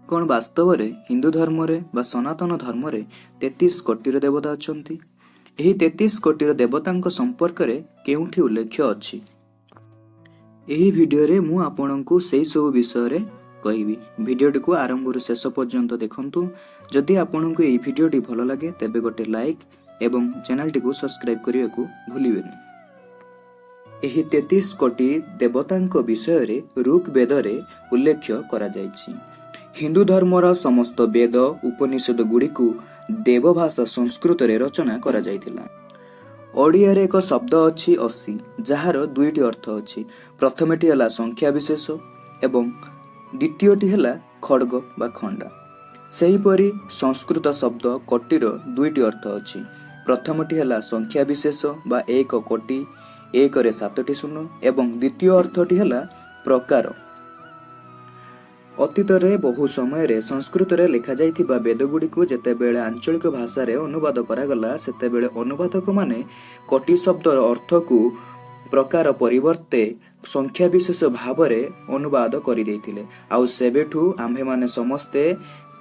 कौन वास्तव में हिंदू धर्म व सनातन धर्म 33 कोटीर देवता अछंती? एही 33 कोटीर देवतांक संपर्क रे केउठी उल्लेख अछि? एही वीडियो रे मु आपनकु सेही सब विषय रे कहिबी। वीडियोटी को आरंभ रु शेष पर्यंत देखंतु। जदि आपनकु एही वीडियोटी भलो लागे तेबे गोटे लाइक एवं चैनल को सब्सक्राइब करिया को भूलिबेनी। एही 33 कोटी देवतांक विषय रे ऋग वेद रे उल्लेख करा जायछि। हिंदू धर्मर समस्त वेद उपनिषद गुड़ी को देवभाषा संस्कृत रे रचना करा जायतिला। ओडिया रे एक शब्द अछि 80 जहार दुईटी अर्थ अछि। प्रथमटी हला संख्या विशेष एवं द्वितीयटी हला खड्ग बा खंडा। सेही परी संस्कृत शब्द कोटीर दुईटी अर्थ अछि। प्रथमटी हला संख्या विशेष बा 1 कोटी 1 रे 7टी शून्य एवं द्वितीय अर्थटी हला प्रकार। अतीत रे बहु समय रे संस्कृत रे लिखा जाइथिबा वेद गुडी को जेते बेले आंचलिक भाषा रे अनुवाद करा गला सेते बेले अनुवादक माने कोटी शब्दर अर्थ को प्रकार परिवर्ते संख्या विशेष भाव रे अनुवाद करि दैथिले। आउ सेबेठु आम्भे माने समस्ते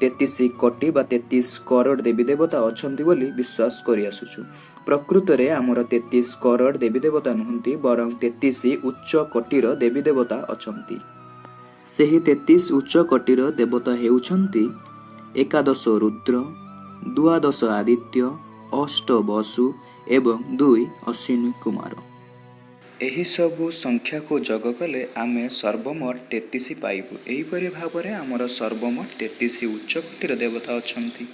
33 कोटी बा 33 करोड़ देवी देवता अछंती बोली विश्वास करि आसुछु। प्रकृत रे हमर 33 करोड़ देवी देवता नहंती बरं 33 उच्च कोटीर देवी देवता अछंती। सेही 33 उच्च कोटीर देवता हेउछंती 11 रुद्र, 12 आदित्य, 8 वसु एवं 2 अश्विनी कुमार। एही सबु संख्या को जग कले आमे सर्वमोट 33 पाइबु। एही परि भाबरे हमर सर्वमोट 33 उच्च कोटीर देवता अछंती।